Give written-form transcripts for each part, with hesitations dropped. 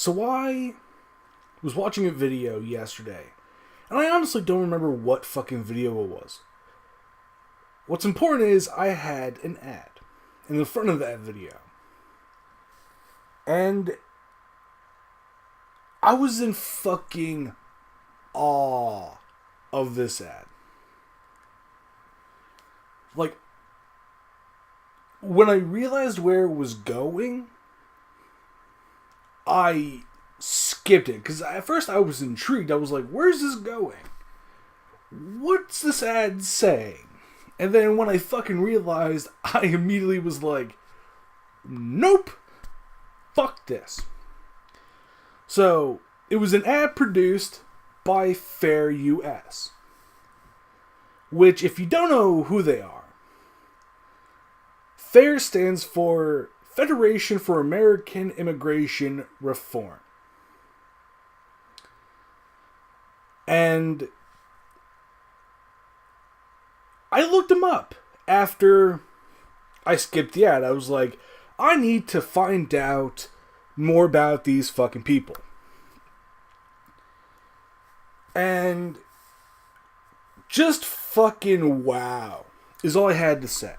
So I was watching a video yesterday, and I honestly don't remember what fucking video it was. What's important is I had an ad in the front of that video. And I was in fucking awe of this ad. Like, when I realized where it was going, I skipped it. Because at first I was intrigued. I was like, where's this going? What's this ad saying? And then when I fucking realized, I immediately was like, nope. Fuck this. So, it was an ad produced by Fair US. Which, if you don't know who they are, FAIR stands for Federation for American Immigration Reform. And I looked them up after I skipped the ad. I was like, I need to find out more about these fucking people. And just fucking wow is all I had to say.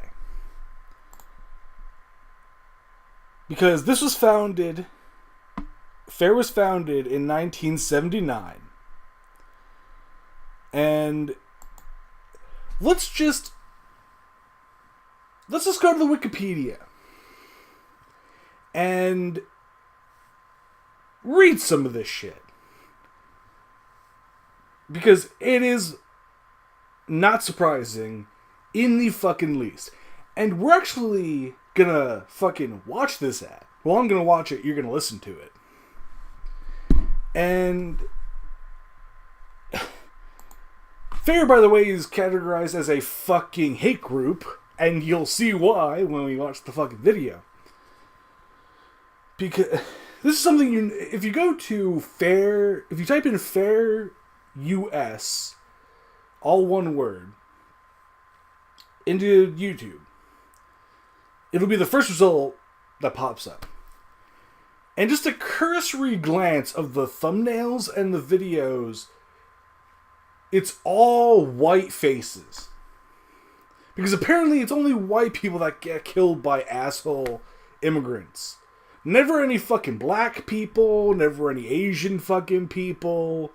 Because this was founded, FAIR was founded in 1979. And let's just go to the Wikipedia and read some of this shit. Because it is not surprising in the fucking least. And we're actually gonna fucking watch this ad. Well, I'm gonna watch it, you're gonna listen to it. And FAIR, by the way, is categorized as a fucking hate group, and you'll see why when we watch the fucking video. Because this is something if you go to FAIR, if you type in FAIR US, all one word, into YouTube, it'll be the first result that pops up. And just a cursory glance of the thumbnails and the videos, it's all white faces. Because apparently it's only white people that get killed by asshole immigrants. Never any fucking black people, never any Asian fucking people.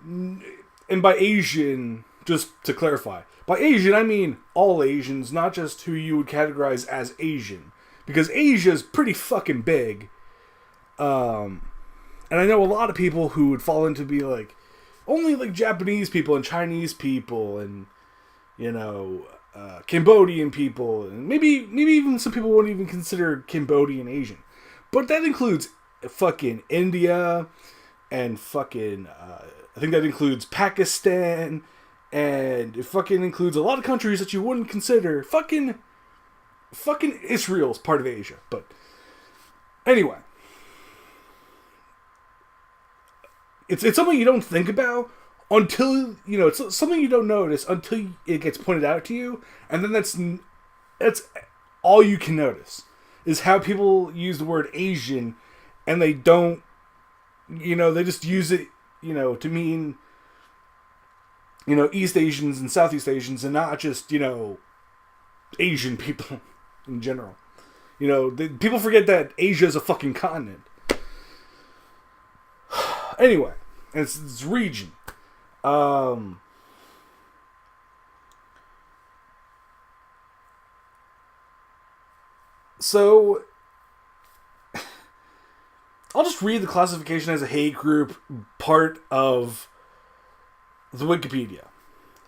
And by Asian, just to clarify, by Asian I mean all Asians, not just who you would categorize as Asian. Because Asia's pretty fucking big. And I know a lot of people who would fall into be like, only like Japanese people and Chinese people and, you know, Cambodian people. And maybe even some people wouldn't even consider Cambodian Asian. But that includes fucking India and fucking, I think that includes Pakistan, and it fucking includes a lot of countries that you wouldn't consider. Fucking Israel's part of Asia. But anyway, it's something you don't think about until, you know, it's something you don't notice until it gets pointed out to you, and then that's all you can notice is how people use the word Asian, and they don't, you know, they just use it, you know, to mean, you know, East Asians and Southeast Asians, and not just, you know, Asian people in general. You know, people forget that Asia is a fucking continent. Anyway, it's region. So, I'll just read the classification as a hate group part of the Wikipedia.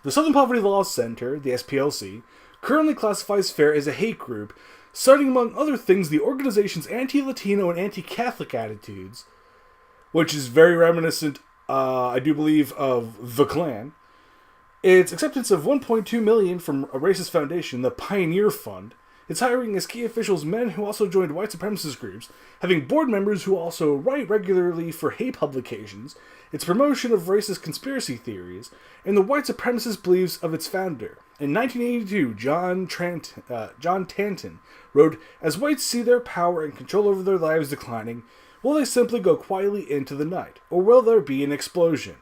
The Southern Poverty Law Center, the SPLC, currently classifies FAIR as a hate group, citing among other things the organization's anti-Latino and anti-Catholic attitudes, which is very reminiscent, I do believe, of the Klan, its acceptance of $1.2 million from a racist foundation, the Pioneer Fund, its hiring as key officials men who also joined white supremacist groups, having board members who also write regularly for hate publications, its promotion of racist conspiracy theories, and the white supremacist beliefs of its founder. In 1982, John Tanton wrote, "As whites see their power and control over their lives declining, will they simply go quietly into the night? Or will there be an explosion?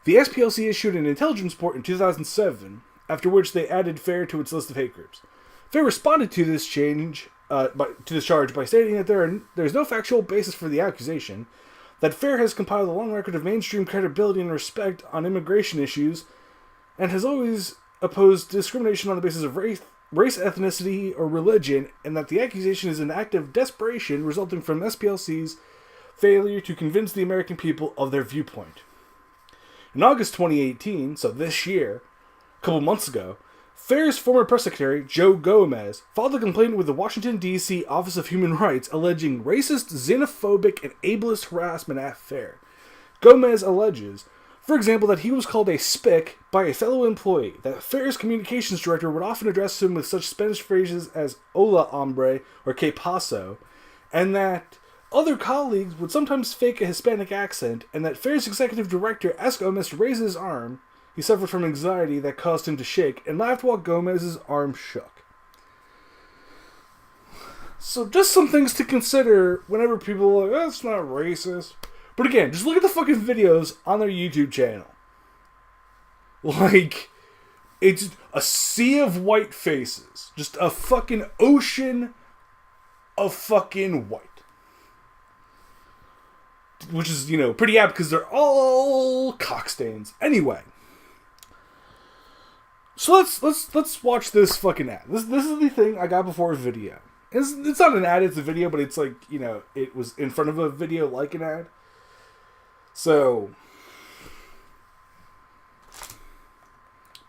The SPLC issued an intelligence report in 2007, after which they added FAIR to its list of hate groups. FAIR responded to this charge by stating that there is no factual basis for the accusation, that FAIR has compiled a long record of mainstream credibility and respect on immigration issues, and has always opposed discrimination on the basis of race, ethnicity, or religion, and that the accusation is an act of desperation resulting from SPLC's failure to convince the American people of their viewpoint. In August 2018, so this year, a couple months ago, FAIR's former press secretary, Joe Gomez, filed a complaint with the Washington, D.C. Office of Human Rights alleging racist, xenophobic, and ableist harassment at FAIR. Gomez alleges, for example, that he was called a spick by a fellow employee, that FAIR's communications director would often address him with such Spanish phrases as hola hombre or que paso, and that other colleagues would sometimes fake a Hispanic accent, and that FAIR's executive director asked Gomez to raise his arm. He suffered from anxiety that caused him to shake, and laughed while Gomez's arm shook. So just some things to consider whenever people are like, that's not racist. But again, just look at the fucking videos on their YouTube channel. Like, it's a sea of white faces. Just a fucking ocean of fucking white. Which is, pretty apt because they're all cockstains. Anyway. So let's watch this fucking ad. This is the thing I got before a video. It's not an ad, it's a video, but it's like, it was in front of a video like an ad. So,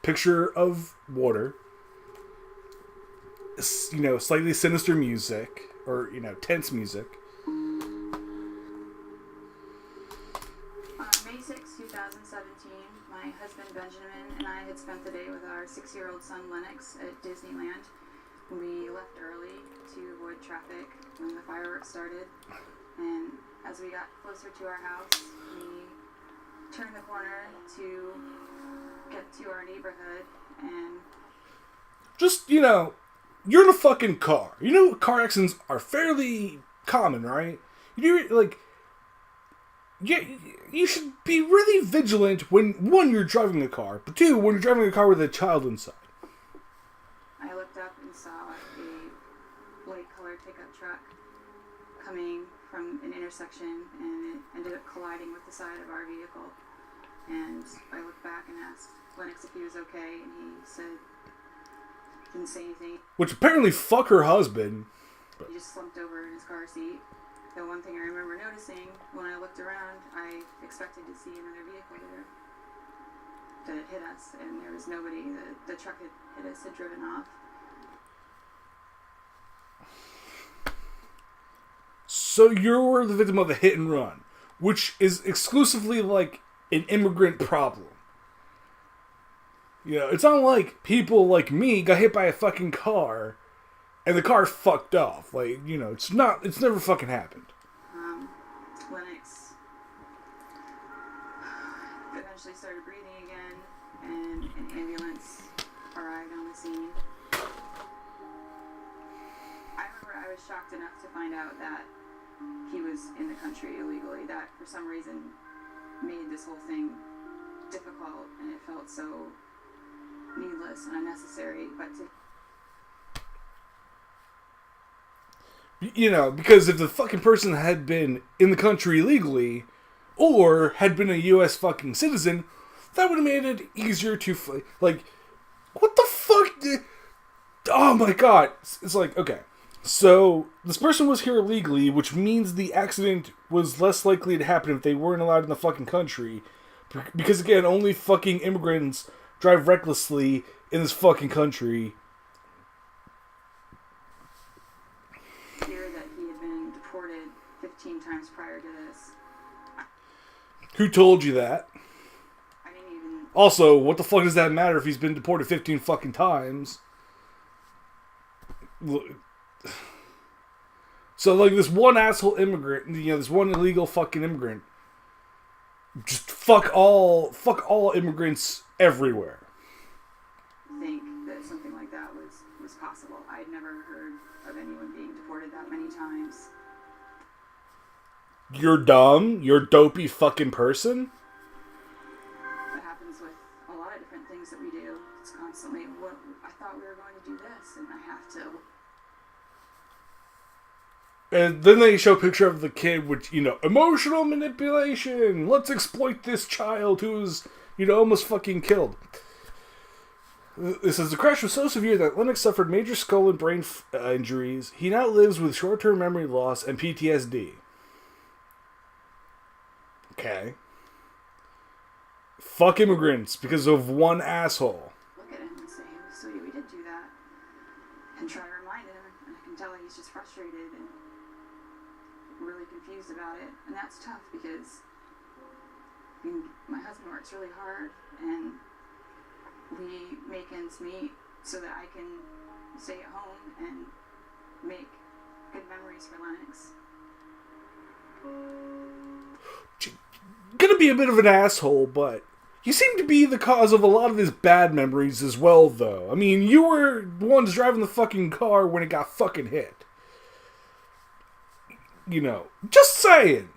picture of water, slightly sinister music, or, tense music. On May 6, 2017, my husband Benjamin and I had spent the day with our 6-year-old son Lennox at Disneyland. We left early to avoid traffic when the fireworks started, and as we got closer to our house, we turned the corner to get to our neighborhood, and just, you're in a fucking car. Car accidents are fairly common, right? You should be really vigilant when, one, you're driving a car, but two, when you're driving a car with a child inside. I looked up and saw a light-colored pickup truck coming from an intersection, and it ended up colliding with the side of our vehicle. And I looked back and asked Lennox if he was okay, and he said, didn't say anything. Which apparently fuck her husband. He just slumped over in his car seat. The one thing I remember noticing when I looked around, I expected to see another vehicle there that had hit us, and there was nobody. The truck had hit us, had driven off. So you're the victim of a hit and run, which is exclusively like an immigrant problem. It's not like people like me got hit by a fucking car and the car fucked off. It's never fucking happened. Lennox eventually started breathing again, and an ambulance arrived on the scene. I remember I was shocked enough to find out that he was in the country illegally. That, for some reason, made this whole thing difficult, and it felt so needless and unnecessary. But because if the fucking person had been in the country illegally, or had been a U.S. fucking citizen, that would have made it easier to, what the fuck? Oh my god. It's like, okay. So, this person was here illegally, which means the accident was less likely to happen if they weren't allowed in the fucking country. Because, again, only fucking immigrants drive recklessly in this fucking country. Hear that he had been deported 15 times prior to this. Who told you that? I didn't even... Also, what the fuck does that matter if he's been deported 15 fucking times? So, this one asshole immigrant, this one illegal fucking immigrant, just fuck all immigrants everywhere. Think that something like that was possible. I'd never heard of anyone being deported that many times. you're dumb, you're a dopey fucking person. That happens with a lot of different things that we do. It's constantly, what I thought we were going to do this, and I have to. And then they show a picture of the kid, which, emotional manipulation. Let's exploit this child who was, almost fucking killed. It says the crash was so severe that Lennox suffered major skull and brain injuries. He now lives with short-term memory loss and PTSD. Okay. Fuck immigrants because of one asshole. Look at him and say, sweetie, we did do that. And try to remind him, and I can tell he's just frustrated and really confused about it. And that's tough because my husband works really hard and we make ends meet so that I can stay at home and make good memories for Lennox. Gonna be a bit of an asshole, but you seem to be the cause of a lot of his bad memories as well, though. I mean, you were the ones driving the fucking car when it got fucking hit. Just saying.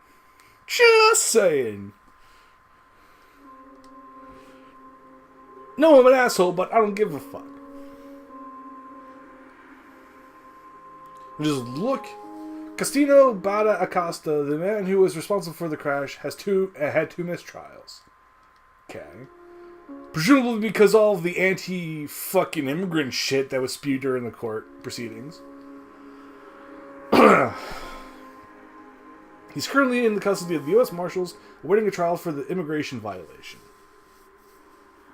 Just saying. No, I'm an asshole, but I don't give a fuck. Just look. Castino Bada Acosta, the man who was responsible for the crash, had two mistrials. Okay. Presumably because all of the anti-fucking immigrant shit that was spewed during the court proceedings. He's currently in the custody of the U.S. Marshals, awaiting a trial for the immigration violation.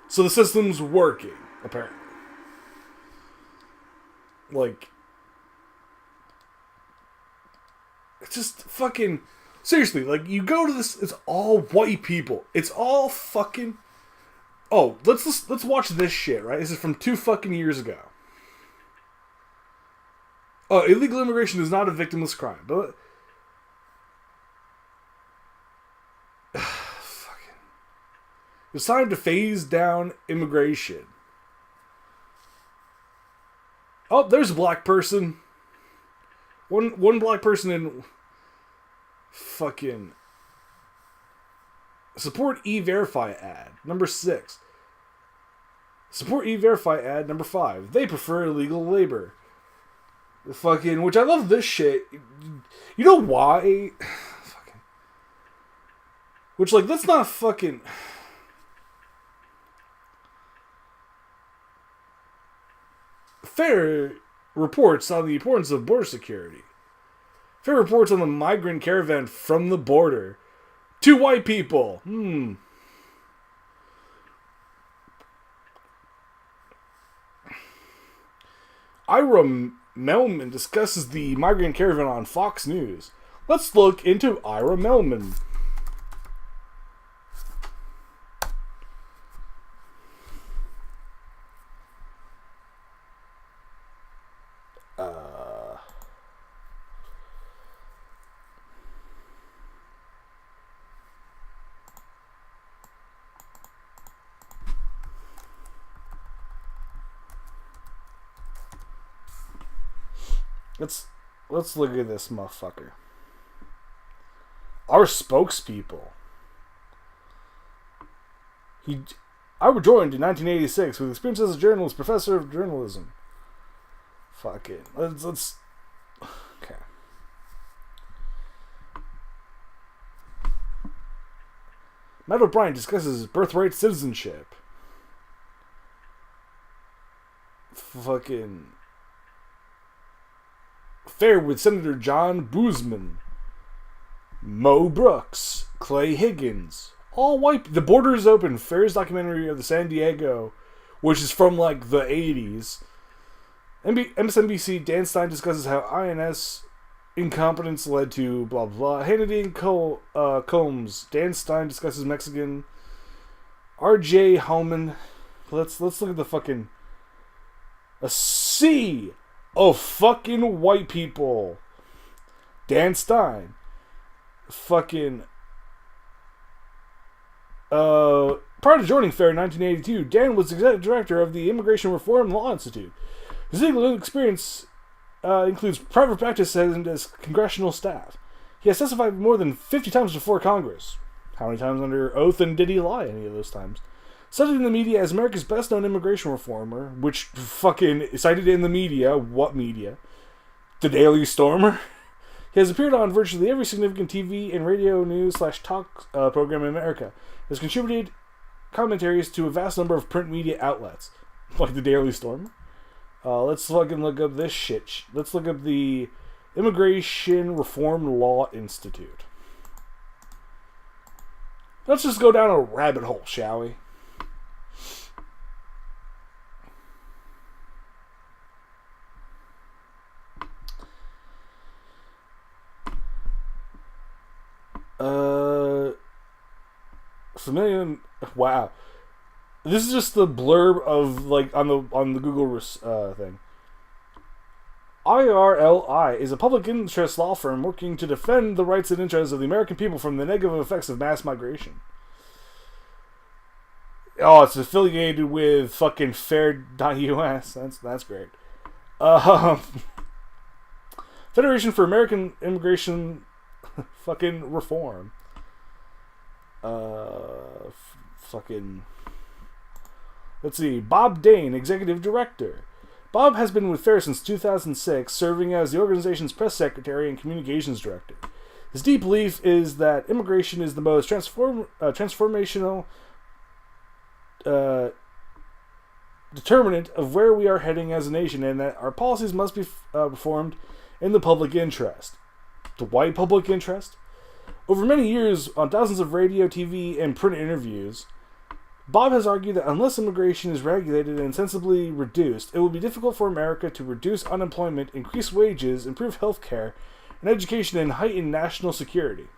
So the system's working, apparently. It's just fucking... Seriously, you go to this... It's all white people. It's all fucking... Oh, let's watch this shit, right? This is from 2 fucking years ago. Oh, illegal immigration is not a victimless crime, but... It's time to phase down immigration. Oh, there's a black person. One black person in fucking support E-Verify ad number 6. Support E-Verify ad number 5. They prefer illegal labor. Fucking, which I love this shit. You know why? Fucking. Which that's not fucking. Fair reports on the importance of border security. Fair reports on the migrant caravan from the border. 2 white people. Ira Melman discusses the migrant caravan on Fox News. Let's look into Ira Melman. Let's look at this motherfucker. Our spokespeople. I was joined in 1986 with experience as a journalist, professor of journalism. Fuck it. Let's. Okay. Matt O'Brien discusses birthright citizenship. Fucking. Fair with Senator John Boozman, Mo Brooks, Clay Higgins, all white. The Border is Open, Fair's documentary of the San Diego, which is from the 80s. MSNBC, Dan Stein discusses how INS incompetence led to blah blah. Hannity and Combs. Dan Stein discusses Mexican. R.J. Hellman. Let's look at the fucking a sea of fucking white people. Dan Stein. Fucking. Prior to joining FAIR in 1982, Dan was executive director of the Immigration Reform Law Institute. His legal experience includes private practice and as congressional staff. He has testified more than 50 times before Congress. How many times under oath, and did he lie any of those times? Cited in the media as America's best-known immigration reformer, which fucking cited in the media. What media? The Daily Stormer? He has appeared on virtually every significant TV and radio news/talk program in America. Has contributed commentaries to a vast number of print media outlets, like the Daily Stormer. Let's fucking look up this shit. Let's look up the Immigration Reform Law Institute. Let's just go down a rabbit hole, shall we? Wow. This is just the blurb of, like, on the Google thing. IRLI is a public interest law firm working to defend the rights and interests of the American people from the negative effects of mass migration. Oh, it's affiliated with fucking fair.us. That's great. Federation for American Immigration fucking Reform. Let's see. Bob Dane, Executive Director. Bob has been with FAIR since 2006, serving as the organization's press secretary and communications director. His deep belief is that immigration is the most transformational determinant of where we are heading as a nation, and that our policies must be performed in the public interest. The white public interest? Over many years, on thousands of radio, TV, and print interviews, Bob has argued that unless immigration is regulated and sensibly reduced, it will be difficult for America to reduce unemployment, increase wages, improve health care and education, and heighten national security.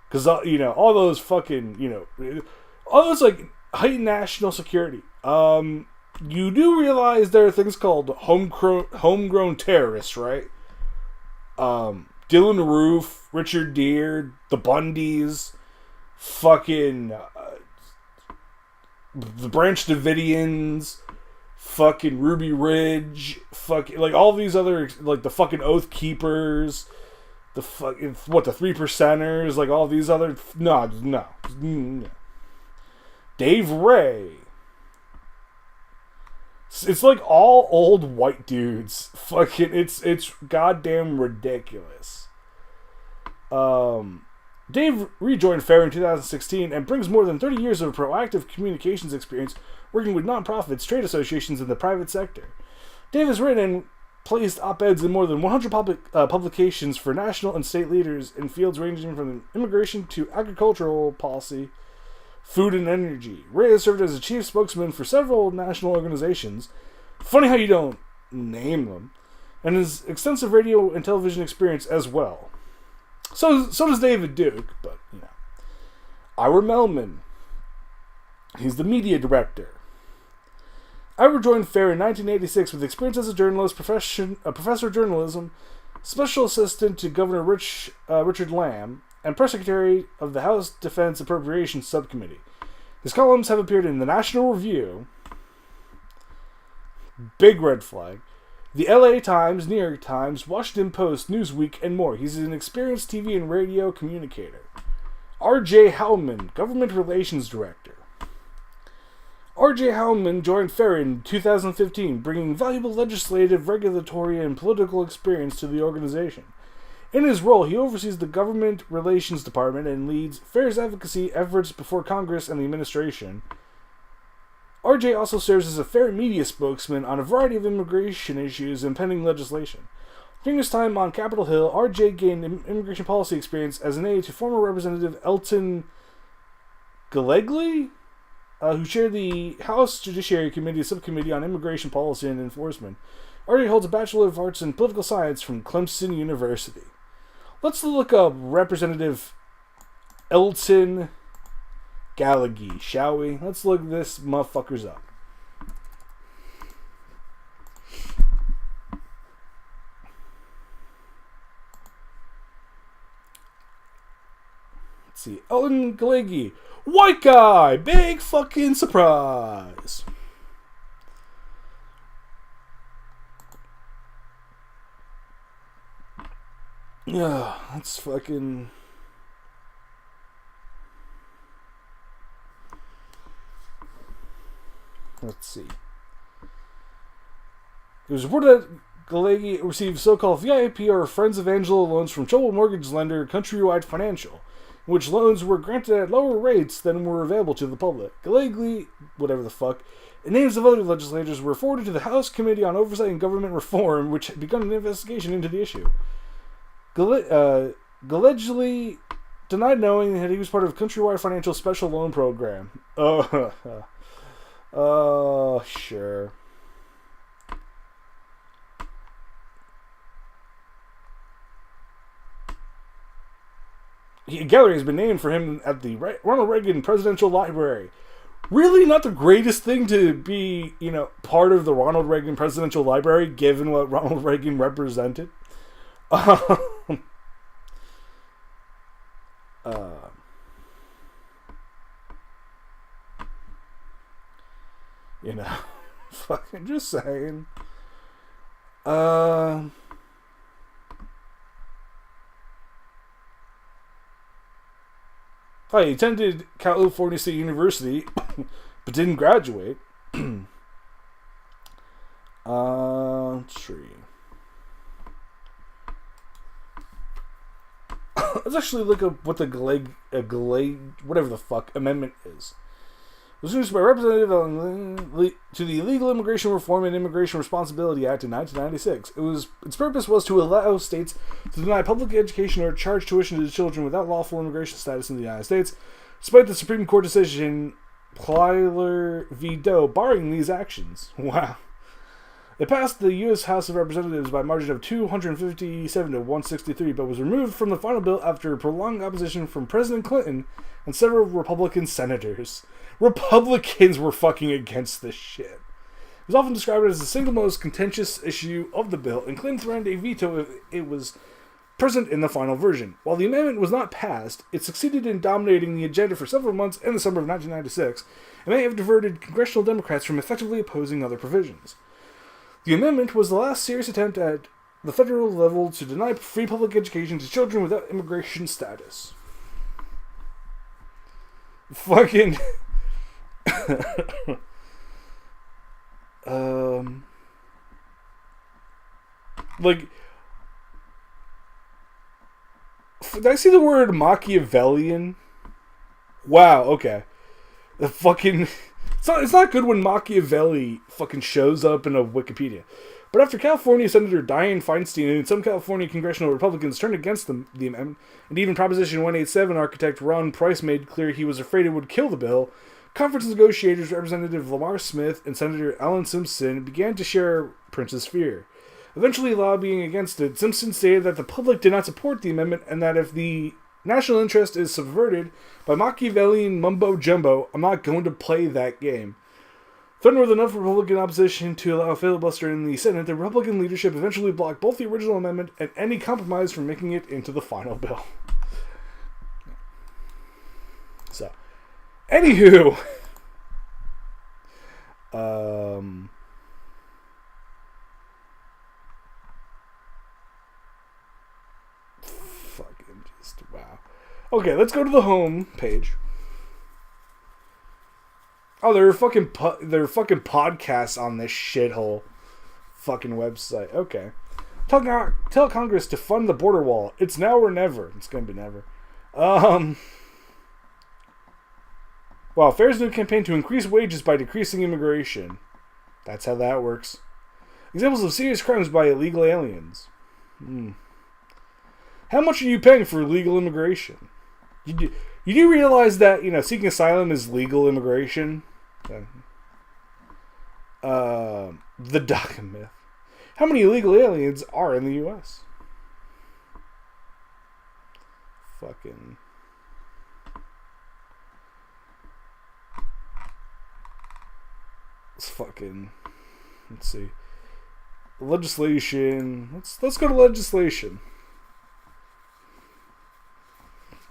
Because, all those fucking, all those, like, heighten national security. You do realize there are things called homegrown terrorists, right? Dylan Roof, Richard Gere, the Bundys, fucking the Branch Davidians, fucking Ruby Ridge, fucking, like, all these other, like, the fucking Oath Keepers, the fucking, the 3%ers, like, all these other, no. Dave Ray. It's like all old white dudes. Fucking, it's goddamn ridiculous. Dave rejoined FAIR in 2016 and brings more than 30 years of proactive communications experience working with nonprofits, trade associations, and the private sector. Dave has written and placed op-eds in more than 100 publications for national and state leaders in fields ranging from immigration to agricultural policy, food and energy. Ray has served as a chief spokesman for several national organizations. Funny how you don't name them. And his extensive radio and television experience as well. So does David Duke, but, Ira Melman. He's the media director. Ira joined FAIR in 1986 with experience as a journalist, a professor of journalism, special assistant to Governor Richard Lamb, and press secretary of the House Defense Appropriations Subcommittee. His columns have appeared in the National Review, big red flag, the LA Times, New York Times, Washington Post, Newsweek, and more. He's an experienced TV and radio communicator. R.J. Howman, Government Relations Director. R.J. Howman joined FAIR in 2015, bringing valuable legislative, regulatory, and political experience to the organization. In his role, he oversees the Government Relations Department and leads FAIR's advocacy efforts before Congress and the administration. RJ also serves as a FAIR media spokesman on a variety of immigration issues and pending legislation. During his time on Capitol Hill, RJ gained immigration policy experience as an aide to former Representative Elton Galegly, who chaired the House Judiciary Committee Subcommittee on Immigration Policy and Enforcement. RJ holds a Bachelor of Arts in Political Science from Clemson University. Let's look up Representative Elton Galegly, shall we? Let's look this motherfuckers up. Let's see. Elton Galegly. White guy! Big fucking surprise! Yeah, that's fucking... Let's see. It was reported that Galegi received so-called VIP or Friends of Angela loans from troubled mortgage lender Countrywide Financial, in which loans were granted at lower rates than were available to the public. Galegi, whatever the fuck, and names of other legislators were forwarded to the House Committee on Oversight and Government Reform, which had begun an investigation into the issue. Galegi denied knowing that he was part of Countrywide Financial Special Loan Program. Sure. A gallery has been named for him at the Ronald Reagan Presidential Library. Really not the greatest thing to be, part of the Ronald Reagan Presidential Library, given what Ronald Reagan represented. Fucking just saying. He attended California State University, but didn't graduate. Tree. Let's actually look up what the whatever the fuck amendment is. It was introduced by Representative to the Illegal Immigration Reform and Immigration Responsibility Act in 1996. Its purpose was to allow states to deny public education or charge tuition to children without lawful immigration status in the United States, despite the Supreme Court decision Plyler v. Doe barring these actions. Wow. It passed the U.S. House of Representatives by a margin of 257 to 163, but was removed from the final bill after prolonged opposition from President Clinton and several Republican senators. Republicans were fucking against this shit. It was often described as the single most contentious issue of the bill, and Clinton threatened a veto if it was present in the final version. While the amendment was not passed, it succeeded in dominating the agenda for several months in the summer of 1996, and may have diverted congressional Democrats from effectively opposing other provisions. The amendment was the last serious attempt at the federal level to deny free public education to children without immigration status. Fucking... did I see the word Machiavellian? Wow, okay. The fucking... It's not good when Machiavelli fucking shows up in a Wikipedia. But after California Senator Dianne Feinstein and some California congressional Republicans turned against the amendment, and even Proposition 187 architect Ron Price made clear he was afraid it would kill the bill, conference negotiators Representative Lamar Smith and Senator Alan Simpson began to share Prince's fear. Eventually lobbying against it, Simpson stated that the public did not support the amendment and that if the national interest is subverted by Machiavellian mumbo-jumbo, I'm not going to play that game. Threatened with enough Republican opposition to allow a filibuster in the Senate, the Republican leadership eventually blocked both the original amendment and any compromise from making it into the final bill. So, anywho, fucking just wow. Okay, let's go to the home page. Oh, there are fucking podcasts on this shithole fucking website. Okay. Tell Congress to fund the border wall. It's now or never. It's gonna be never. Wow, Fair's new campaign to increase wages by decreasing immigration. That's how that works. Examples of serious crimes by illegal aliens. How much are you paying for illegal immigration? You do realize that, seeking asylum is legal immigration? The DACA myth. How many illegal aliens are in the U.S.? Fucking... Let's see. Legislation. Let's go to legislation.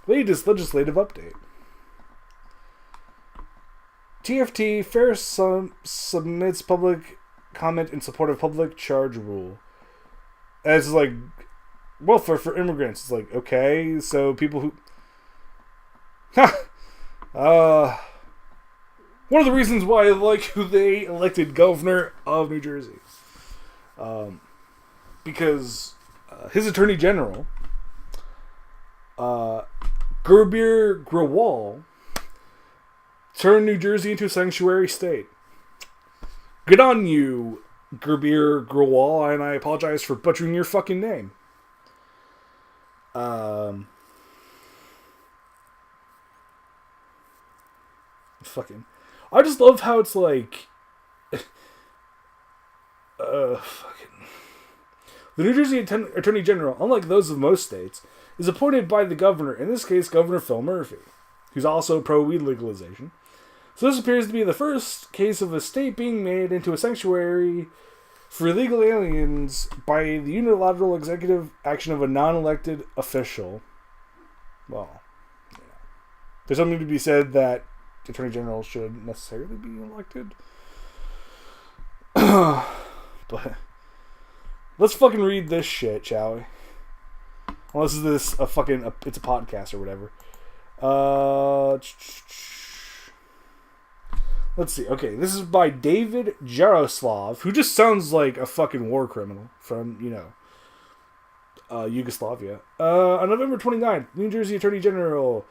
Latest legislative update. TFT Fair submits public comment in support of public charge rule. As welfare for immigrants. It's like, okay, so people who... one of the reasons why I like who they elected governor of New Jersey. Because his attorney general, Gerbir Grewal, turned New Jersey into a sanctuary state. Good on you, Gerbir Grewal, and I apologize for butchering your fucking name. Fucking... I just love how it's like... fucking... The New Jersey Attorney General, unlike those of most states, is appointed by the governor, in this case Governor Phil Murphy, who's also pro-weed legalization. So this appears to be the first case of a state being made into a sanctuary for illegal aliens by the unilateral executive action of a non-elected official. Well, yeah. There's something to be said that the Attorney General should necessarily be elected. But let's fucking read this shit, shall we? Unless this a fucking... it's a podcast or whatever. Let's see. Okay, this is by David Jaroslav, who just sounds like a fucking war criminal from, Yugoslavia. On November 29th, New Jersey Attorney General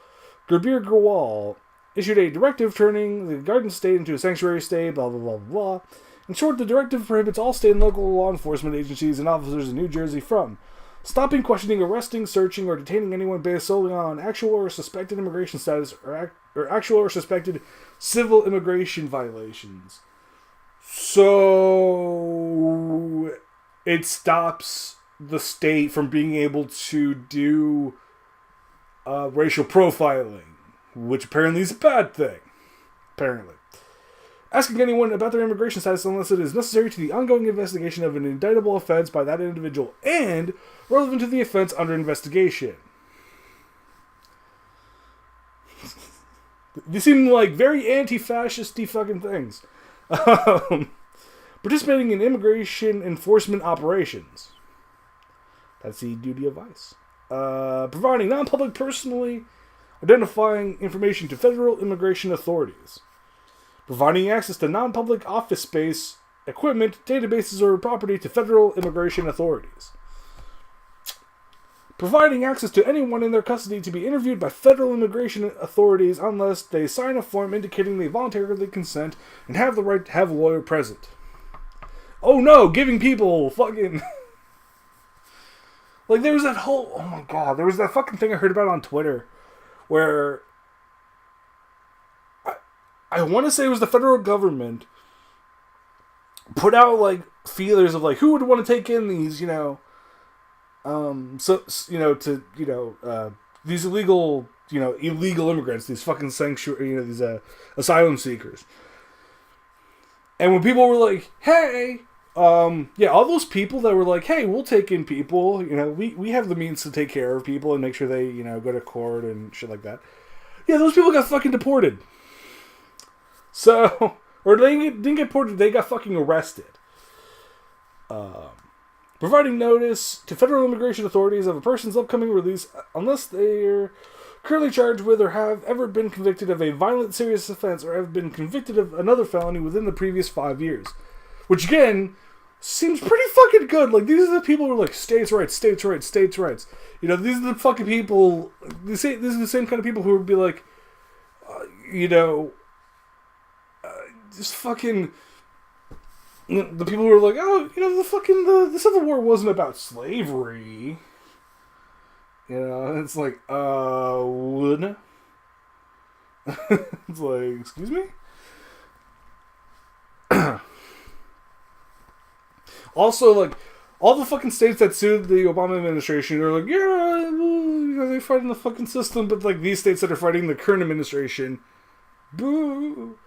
Gerbir Grewal issued a directive turning the Garden State into a sanctuary state, blah, blah, blah, blah. In short, the directive prohibits all state and local law enforcement agencies and officers in New Jersey from stopping, questioning, arresting, searching, or detaining anyone based solely on actual or suspected immigration status or actual or suspected civil immigration violations. So it stops the state from being able to do racial profiling, which apparently is a bad thing. Apparently. Asking anyone about their immigration status unless it is necessary to the ongoing investigation of an indictable offense by that individual and relevant to the offense under investigation. These seem like very anti-fascist-y fucking things. Participating in immigration enforcement operations. That's the duty of ICE. Providing non-public personally identifying information to federal immigration authorities. Providing access to non-public office space, equipment, databases, or property to federal immigration authorities. Providing access to anyone in their custody to be interviewed by federal immigration authorities unless they sign a form indicating they voluntarily consent and have the right to have a lawyer present. Oh no, giving people fucking... like there was that whole... oh my god, there was that fucking thing I heard about on Twitter where... I want to say it was the federal government put out like feelers of like who would want to take in these, these illegal, illegal immigrants, these fucking sanctuary, these asylum seekers. And when people were like, hey, all those people that were like, hey, we'll take in people, we have the means to take care of people and make sure they, go to court and shit like that. Yeah, those people got fucking deported. So, or they didn't get deported, they got fucking arrested. Providing notice to federal immigration authorities of a person's upcoming release unless they're currently charged with or have ever been convicted of a violent serious offense or have been convicted of another felony within the previous 5 years. Which, again, seems pretty fucking good. Like, these are the people who are like, states' rights, states' rights, states' rights. These are the fucking people, these are the same kind of people who would be like, just fucking... the people who are like, oh, the Civil War wasn't about slavery. It's like, wouldn't it? It's like, excuse me? Also, like, all the fucking states that sued the Obama administration are like, yeah, they're fighting the fucking system, but like these states that are fighting the current administration, boo.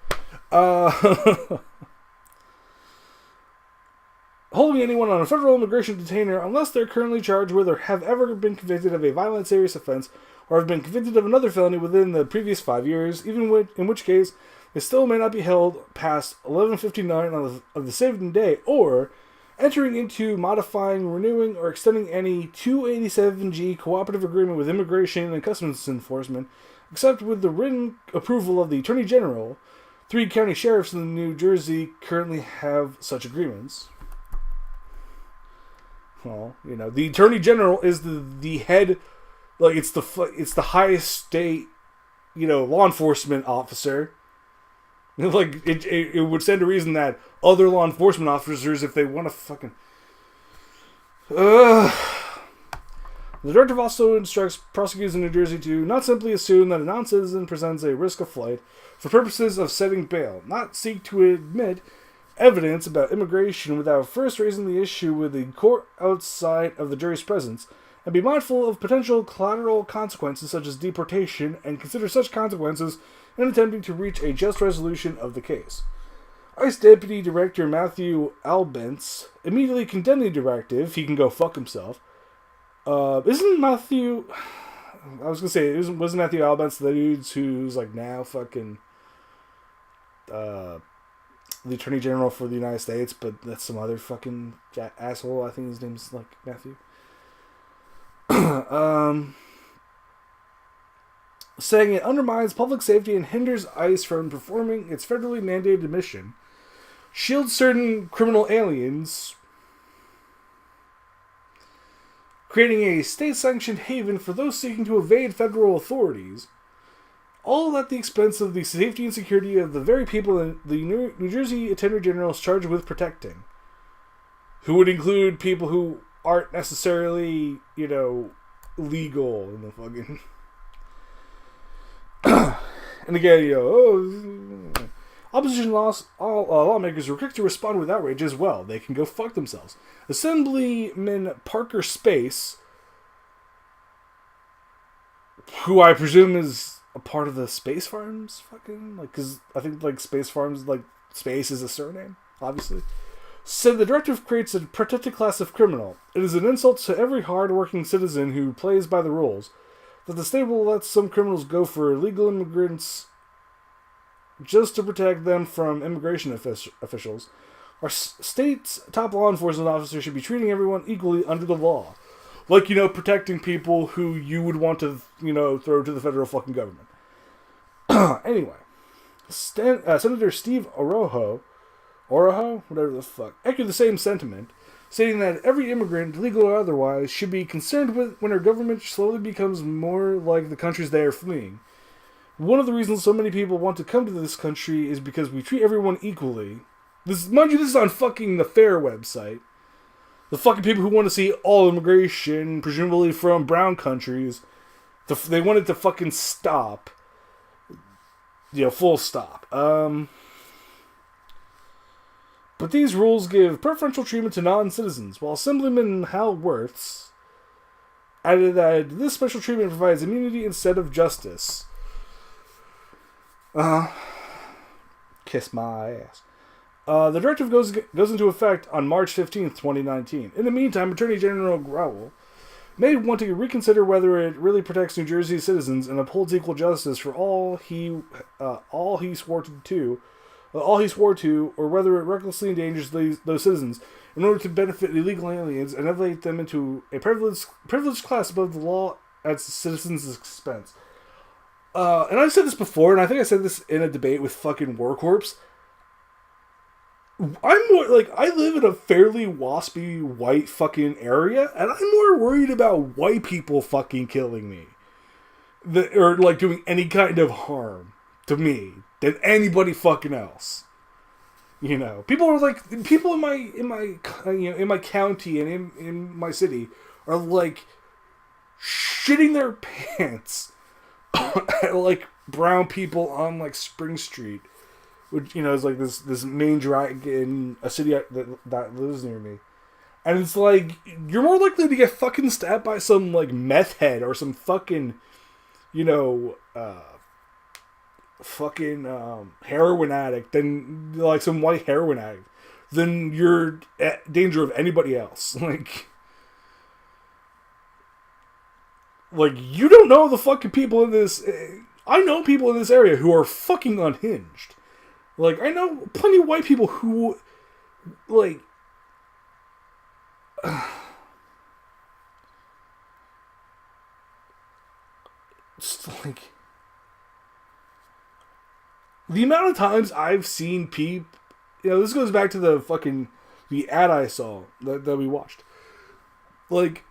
Holding anyone on a federal immigration detainer unless they're currently charged with or have ever been convicted of a violent serious offense or have been convicted of another felony within the previous 5 years, in which case they still may not be held past 11:59 of the same day, or entering into, modifying, renewing, or extending any 287G cooperative agreement with Immigration and Customs Enforcement, except with the written approval of the Attorney General. 3 county sheriffs in New Jersey currently have such agreements. Well, the Attorney General is the head, like it's the highest state, law enforcement officer. Like it would stand to reason that other law enforcement officers, if they want to fucking, the directive also instructs prosecutors in New Jersey to not simply assume that a non-citizen presents a risk of flight for purposes of setting bail, not seek to admit evidence about immigration without first raising the issue with the court outside of the jury's presence, and be mindful of potential collateral consequences such as deportation, and consider such consequences in attempting to reach a just resolution of the case. ICE Deputy Director Matthew Albence immediately condemned the directive. He can go fuck himself. Isn't Matthew... I was going to say, wasn't Matthew Albence the dude who's like now fucking the Attorney General for the United States, but that's some other fucking asshole. I think his name's like Matthew. Saying it undermines public safety and hinders ICE from performing its federally mandated mission, shields certain criminal aliens, creating a state-sanctioned haven for those seeking to evade federal authorities, all at the expense of the safety and security of the very people in the New Jersey Attorney General is charged with protecting, who would include people who aren't necessarily, legal in the fucking... And again, opposition lawmakers were quick to respond with outrage as well. They can go fuck themselves. Assemblyman Parker Space, who I presume is a part of the Space Farms, because I think Space Farms, Space is a surname, obviously, said the directive creates a protected class of criminal. It is an insult to every hard-working citizen who plays by the rules that the state will let some criminals go for illegal immigrants just to protect them from immigration officials. Our state's top law enforcement officers should be treating everyone equally under the law. Protecting people who you would want to, throw to the federal fucking government. Anyway, Senator Steve Orojo, whatever the fuck, echoed the same sentiment, stating that every immigrant, legal or otherwise, should be concerned with when our government slowly becomes more like the countries they are fleeing. One of the reasons so many people want to come to this country is because we treat everyone equally. Mind you, this is on fucking the FAIR website. The fucking people who want to see all immigration, presumably from brown countries, they want it to fucking stop. Full stop. But these rules give preferential treatment to non-citizens, while Assemblyman Hal Wirtz added that this special treatment provides immunity instead of justice. Kiss my ass. The directive goes into effect on March 15th, 2019. In the meantime, Attorney General Growell may want to reconsider whether it really protects New Jersey citizens and upholds equal justice for all he swore to, or whether it recklessly endangers those citizens in order to benefit illegal aliens and elevate them into a privileged class above the law at citizens' expense. And I've said this before, and I think I said this in a debate with fucking War Corps. I live in a fairly waspy white fucking area, and I'm more worried about white people fucking killing me. Or doing any kind of harm to me than anybody fucking else. People are people in my county and in my city are shitting their pants at brown people on Spring Street, which is this main drag in a city that lives near me, and it's you're more likely to get fucking stabbed by some meth head or some fucking heroin addict than some white heroin addict than you're at danger of anybody else. You don't know the fucking people in this. I know people in this area who are fucking unhinged. I know plenty of white people who Just like the amount of times I've seen people, this goes back to the ad I saw that we watched. Like,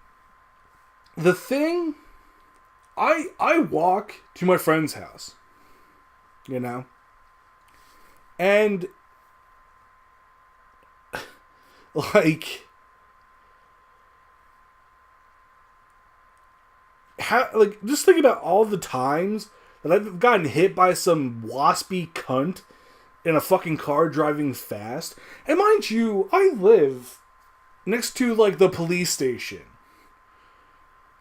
the thing, I walk to my friend's house, and like, just think about all the times that I've gotten hit by some waspy cunt in a fucking car driving fast. And mind you, I live next to, like, the police station.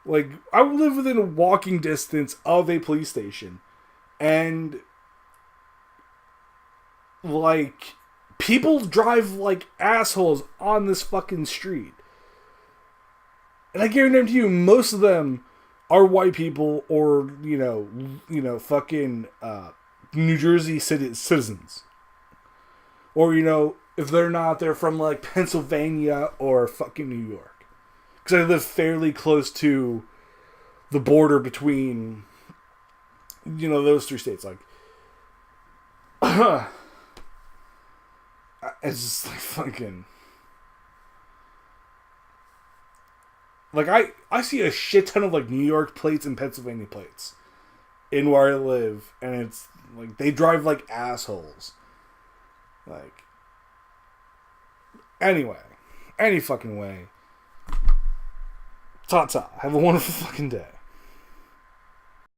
Like, I live within a walking distance of a police station. And, like, people drive like assholes on this fucking street. And I guarantee you, most of them are white people or, fucking New Jersey citizens. Or, if they're not, they're from, like, Pennsylvania or fucking New York. Because I live fairly close to the border between, those three states. Like, it's just, like, fucking... Like, I see a shit ton of, like, New York plates and Pennsylvania plates in where I live, and it's, like, they drive like assholes. Like, anyway, any fucking way. Ta-ta. Have a wonderful fucking day.